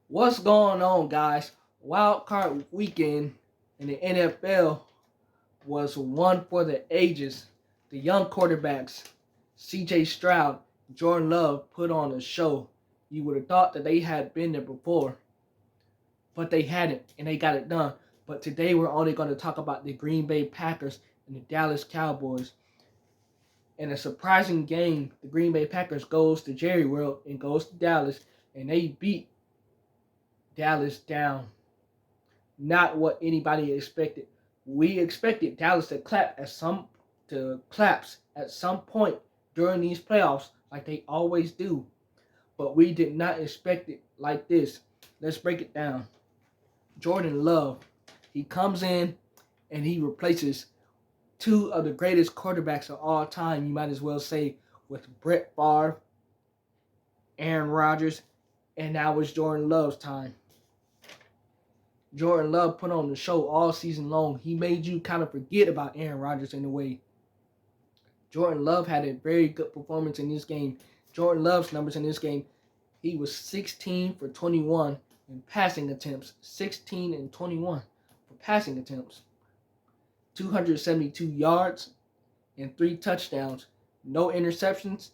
What's going on, guys? Wild card weekend in the NFL was one for the ages. The young quarterbacks, C.J. Stroud, Jordan Love, put on a show. You would have thought that they had been there before, but they hadn't, and they got it done. But today we're only going to talk about the Green Bay Packers and the Dallas Cowboys. In a surprising game, the Green Bay Packers goes to Jerry World and goes to Dallas, and they beat Dallas down. Not what anybody expected. We expected Dallas to collapse at some point during these playoffs, like they always do. But we did not expect it like this. Let's break it down. Jordan Love, he comes in and he replaces two of the greatest quarterbacks of all time, you might as well say, with Brett Favre, Aaron Rodgers, and now it's Jordan Love's time. Jordan Love put on the show all season long. He made you kind of forget about Aaron Rodgers in a way. Jordan Love had a very good performance in this game. Jordan Love's numbers in this game, he was 16 for 21 in passing attempts. 16 and 21 for passing attempts. 272 yards and 3 touchdowns. No interceptions,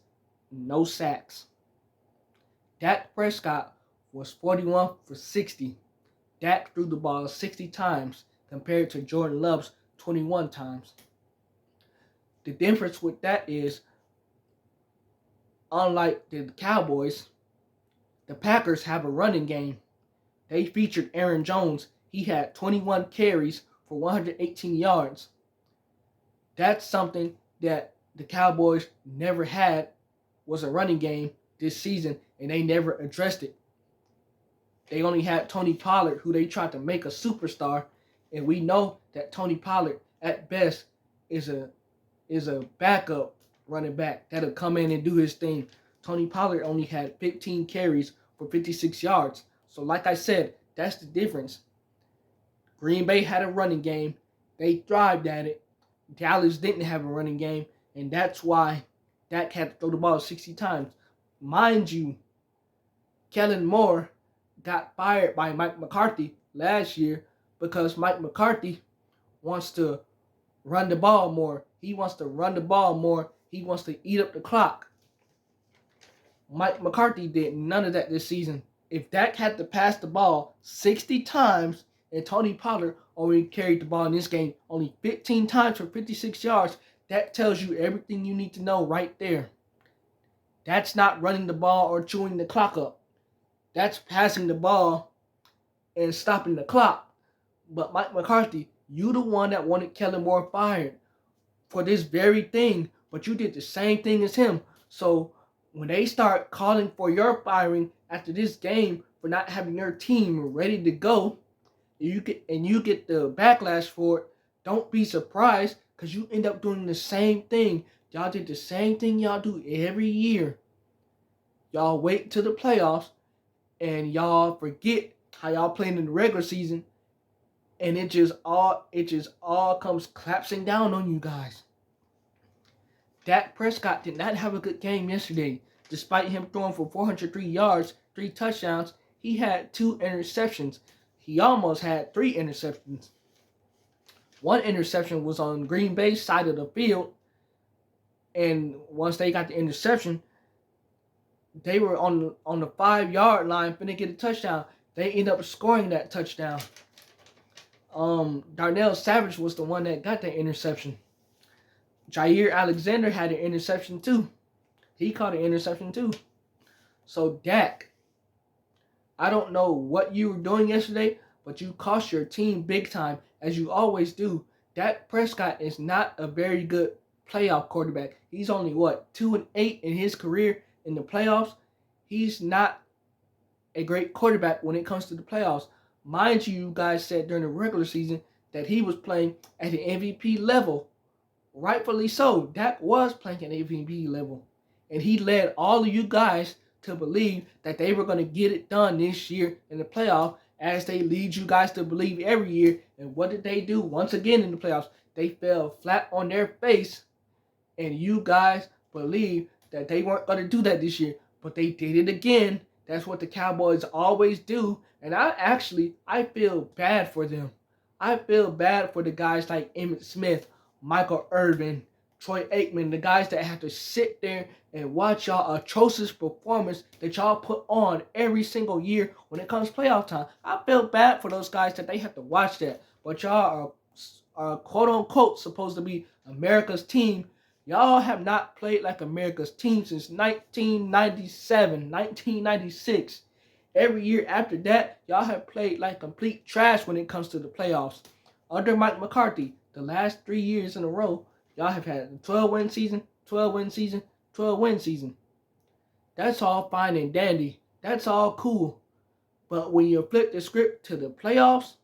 no sacks. Dak Prescott was 41 for 60. Dak threw the ball 60 times compared to Jordan Love's 21 times. The difference with that is, unlike the Cowboys, the Packers have a running game. They featured Aaron Jones. He had 21 carries for 118 yards. That's something that the Cowboys never had, was a running game this season, and they never addressed it. They only had Tony Pollard, who they tried to make a superstar, and we know that Tony Pollard, at best, is a backup running back that'll come in and do his thing. Tony Pollard only had 15 carries for 56 yards. So like I said, that's the difference. Green Bay had a running game. They thrived at it. Dallas didn't have a running game, and that's why Dak had to throw the ball 60 times. Mind you, Kellen Moore got fired by Mike McCarthy last year because Mike McCarthy wants to run the ball more. He wants to run the ball more. He wants to eat up the clock. Mike McCarthy did none of that this season. If Dak had to pass the ball 60 times and Tony Pollard only carried the ball in this game only 15 times for 56 yards, that tells you everything you need to know right there. That's not running the ball or chewing the clock up. That's passing the ball and stopping the clock. But Mike McCarthy, you the one that wanted Kellen Moore fired for this very thing, but you did the same thing as him. So when they start calling for your firing after this game for not having your team ready to go, you get the backlash for it, don't be surprised, because you end up doing the same thing. Y'all did the same thing y'all do every year. Y'all wait till the playoffs and y'all forget how y'all playing in the regular season, and it just all comes collapsing down on you guys. Dak Prescott did not have a good game yesterday. Despite him throwing for 403 yards, 3 touchdowns, he had 2 interceptions. He almost had 3 interceptions. One interception was on Green Bay's side of the field, and once they got the interception, they were on the 5-yard line finna get a touchdown. They ended up scoring that touchdown. Darnell Savage was the one that got that interception. Jair Alexander had an interception too. He caught an interception too. So Dak, I don't know what you were doing yesterday, but you cost your team big time, as you always do. Dak Prescott is not a very good playoff quarterback. He's only 2-8 in his career in the playoffs. He's not a great quarterback when it comes to the playoffs. Mind you, guys said during the regular season that he was playing at the MVP level. Rightfully so. Dak was playing at MVP level. And he led all of you guys to believe that they were going to get it done this year in the playoff, as they lead you guys to believe every year. And what did they do once again in the playoffs? They fell flat on their face, and you guys believed that they weren't going to do that this year. But they did it again. That's what the Cowboys always do. And I feel bad for them. I feel bad for the guys like Emmitt Smith, Michael Irvin, Troy Aikman, the guys that have to sit there and watch y'all atrocious performance that y'all put on every single year when it comes playoff time. I feel bad for those guys that they have to watch that. But y'all are quote unquote supposed to be America's team. Y'all have not played like America's team since 1997, 1996. Every year after that, y'all have played like complete trash when it comes to the playoffs. Under Mike McCarthy, the last 3 years in a row, y'all have had a 12-win season, 12-win season, 12-win season. That's all fine and dandy. That's all cool. But when you flip the script to the playoffs,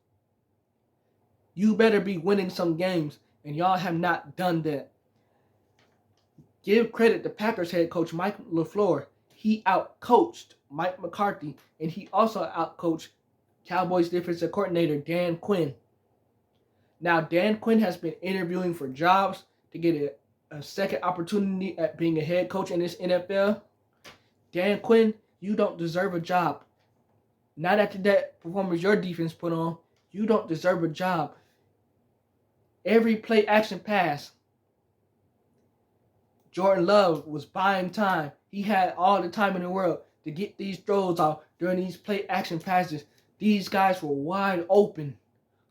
you better be winning some games, and y'all have not done that. Give credit to Packers head coach Mike LaFleur. He outcoached Mike McCarthy, and he also outcoached Cowboys defensive coordinator Dan Quinn. Now, Dan Quinn has been interviewing for jobs to get a second opportunity at being a head coach in this NFL. Dan Quinn, you don't deserve a job. Not after that performance your defense put on. You don't deserve a job. Every play action pass, Jordan Love was buying time. He had all the time in the world to get these throws off during these play action passes. These guys were wide open.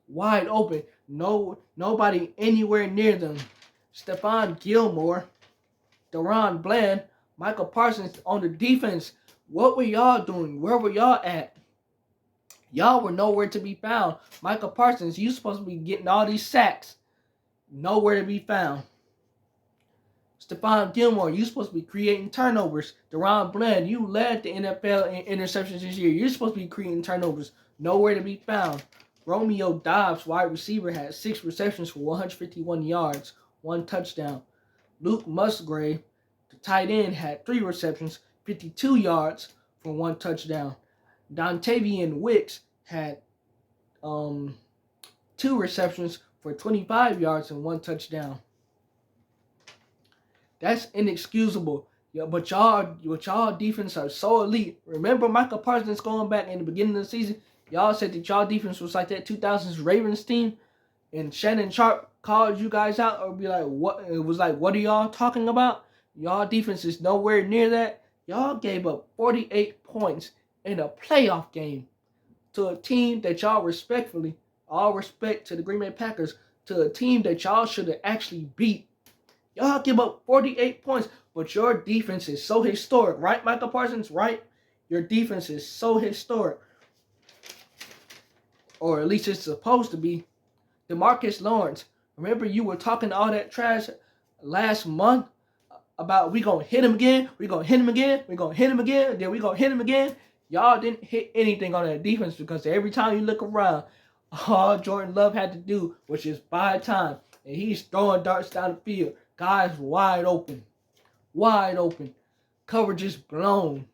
Wide open. Nobody anywhere near them. Stephon Gilmore, Deron Bland, Michael Parsons on the defense. What were y'all doing? Where were y'all at? Y'all were nowhere to be found. Michael Parsons, you supposed to be getting all these sacks. Nowhere to be found. Stephon Gilmore, you supposed to be creating turnovers. Deron Bland, you led the NFL in interceptions this year. You're supposed to be creating turnovers. Nowhere to be found. Romeo Doubs, wide receiver, had 6 receptions for 151 yards, 1 touchdown. Luke Musgrave, the tight end, had 3 receptions, 52 yards for 1 touchdown. Dontavian Wicks had 2 receptions for 25 yards and 1 touchdown. That's inexcusable. Yeah, but y'all defense are so elite. Remember Michael Parsons going back in the beginning of the season? Y'all said that y'all defense was like that 2000s Ravens team, and Shannon Sharp called you guys out or be like, what? It was like, what are y'all talking about? Y'all defense is nowhere near that. Y'all gave up 48 points in a playoff game to a team that y'all respectfully, all respect to the Green Bay Packers, to a team that y'all should have actually beat. Y'all give up 48 points, but your defense is so historic, right, Michael Parsons? Right? Your defense is so historic. Or at least it's supposed to be. DeMarcus Lawrence, remember you were talking all that trash last month about we going to hit him again, we going to hit him again, we going to hit him again, then we going to hit him again. Y'all didn't hit anything on that defense because every time you look around, all Jordan Love had to do was just buy time. And he's throwing darts down the field. Guys wide open. Wide open. Coverage is blown.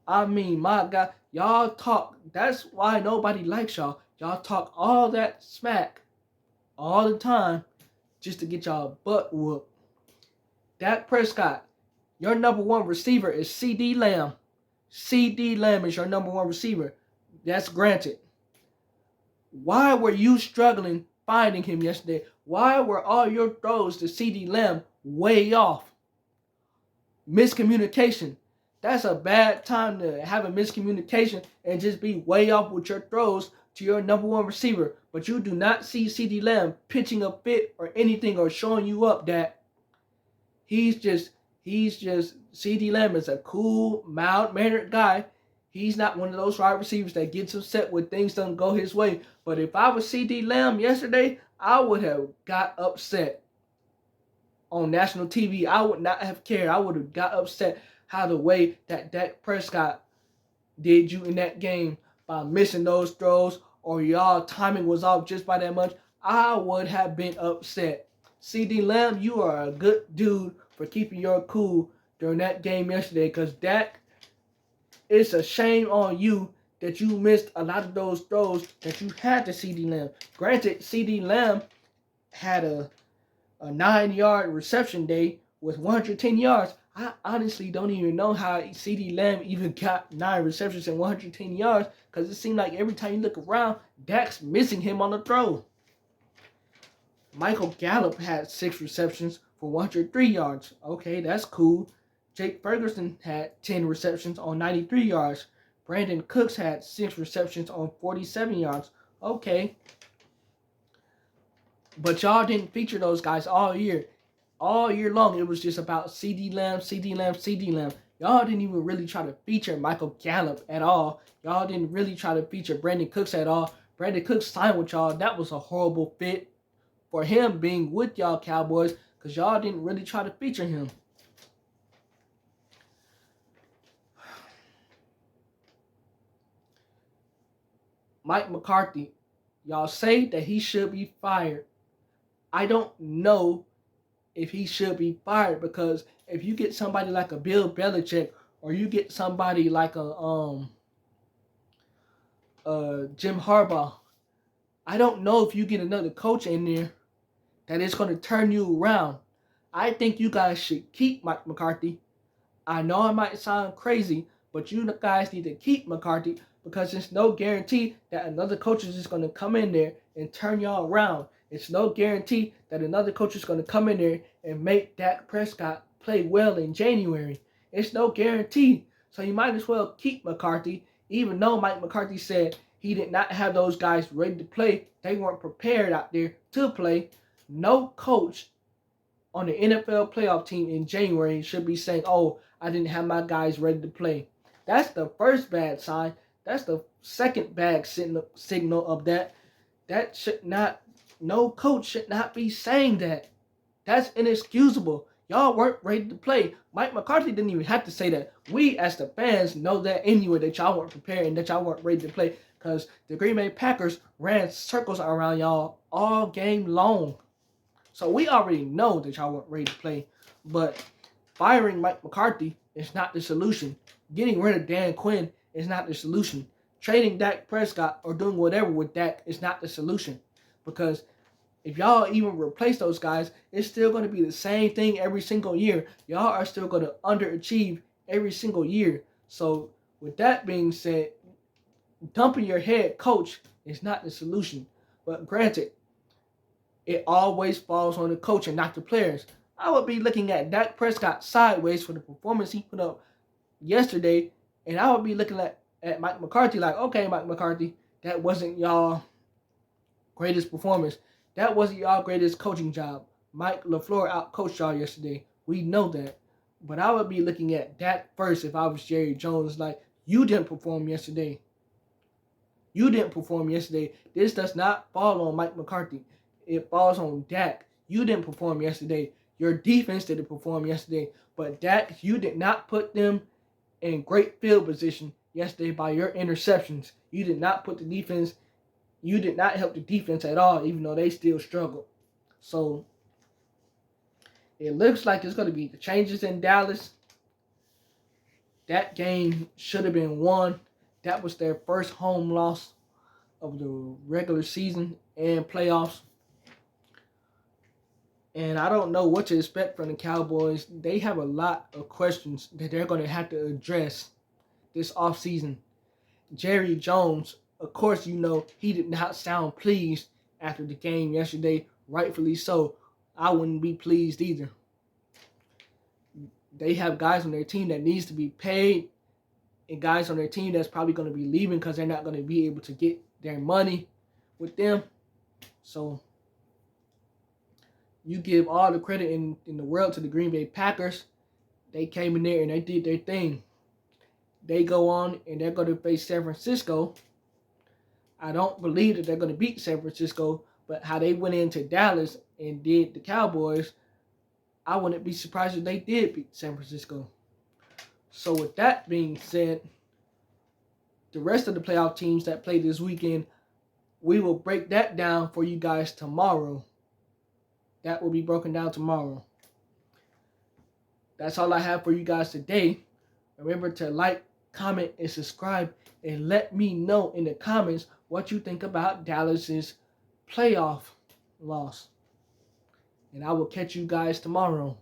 I mean, my God, y'all talk. That's why nobody likes y'all. Y'all talk all that smack all the time just to get y'all butt whooped. Dak Prescott, your number 1 receiver is CeeDee Lamb. CeeDee Lamb is your number 1 receiver. That's granted. Why were you struggling finding him yesterday? Why were all your throws to CeeDee Lamb way off? Miscommunication. That's a bad time to have a miscommunication and just be way off with your throws to your number 1 receiver. But you do not see CeeDee Lamb pitching a fit or anything or showing you up that he's just CeeDee Lamb is a cool, mild-mannered guy. He's not one of those wide receivers that gets upset when things don't go his way. But if I was CeeDee Lamb yesterday, I would have got upset on national TV. I would not have cared. I would have got upset how the way that Dak Prescott did you in that game by missing those throws or y'all timing was off just by that much. I would have been upset. CeeDee Lamb, you are a good dude for keeping your cool during that game yesterday because Dak, it's a shame on you that you missed a lot of those throws that you had to CeeDee Lamb. Granted, CeeDee Lamb had a 9-yard reception day with 110 yards. I honestly don't even know how CeeDee Lamb even got 9 receptions and 110 yards, because it seemed like every time you look around, Dak's missing him on the throw. Michael Gallup had 6 receptions for 103 yards. Okay, that's cool. Jake Ferguson had 10 receptions on 93 yards. Brandon Cooks had 6 receptions on 47 yards. Okay. But y'all didn't feature those guys all year. All year long, it was just about CeeDee Lamb, CeeDee Lamb, CeeDee Lamb. Y'all didn't even really try to feature Michael Gallup at all. Y'all didn't really try to feature Brandon Cooks at all. Brandon Cooks signed with y'all. That was a horrible fit for him being with y'all Cowboys, because y'all didn't really try to feature him. Mike McCarthy, y'all say that he should be fired. I don't know if he should be fired, because if you get somebody like a Bill Belichick, or you get somebody like a Jim Harbaugh, I don't know if you get another coach in there that is going to turn you around. I think you guys should keep Mike McCarthy. I know it might sound crazy, but you guys need to keep McCarthy, because there's no guarantee that another coach is just going to come in there and turn y'all around. It's no guarantee that another coach is going to come in there and make Dak Prescott play well in January. It's no guarantee. So you might as well keep McCarthy, even though Mike McCarthy said he did not have those guys ready to play. They weren't prepared out there to play. No coach on the NFL playoff team in January should be saying, oh, I didn't have my guys ready to play. That's the first bad sign. That's the second bad signal of that. That should not, no coach should not be saying that. That's inexcusable. Y'all weren't ready to play. Mike McCarthy didn't even have to say that. We, as the fans, know that anyway, that y'all weren't prepared and that y'all weren't ready to play, because the Green Bay Packers ran circles around y'all all game long. So we already know that y'all weren't ready to play. But firing Mike McCarthy is not the solution. Getting rid of Dan Quinn is not the solution. Trading Dak Prescott or doing whatever with Dak is not the solution. Because if y'all even replace those guys, it's still going to be the same thing every single year. Y'all are still going to underachieve every single year. So with that being said, dumping your head coach is not the solution. But granted, it always falls on the coach and not the players. I would be looking at Dak Prescott sideways for the performance he put up yesterday, and I would be looking at Mike McCarthy like, okay, Mike McCarthy, that wasn't y'all greatest performance. That wasn't y'all greatest coaching job. Mike LaFleur outcoached y'all yesterday. We know that. But I would be looking at Dak first if I was Jerry Jones, like, you didn't perform yesterday. You didn't perform yesterday. This does not fall on Mike McCarthy. It falls on Dak. You didn't perform yesterday. Your defense didn't perform yesterday. But Dak, you did not put them in great field position yesterday by your interceptions. You did not put the defense, you did not help the defense at all, even though they still struggled. So it looks like it's going to be the changes in Dallas. That game should have been won. That was their first home loss of the regular season and playoffs. And I don't know what to expect from the Cowboys. They have a lot of questions that they're going to have to address this offseason. Jerry Jones, of course, you know, he did not sound pleased after the game yesterday. Rightfully so. I wouldn't be pleased either. They have guys on their team that needs to be paid, and guys on their team that's probably going to be leaving because they're not going to be able to get their money with them. So you give all the credit in the world to the Green Bay Packers. They came in there and they did their thing. They go on and they're going to face San Francisco. I don't believe that they're going to beat San Francisco, but how they went into Dallas and did the Cowboys, I wouldn't be surprised if they did beat San Francisco. So with that being said, the rest of the playoff teams that play this weekend, we will break that down for you guys tomorrow. That will be broken down tomorrow. That's all I have for you guys today. Remember to like, comment, and subscribe, and let me know in the comments what you think about Dallas's playoff loss. And I will catch you guys tomorrow.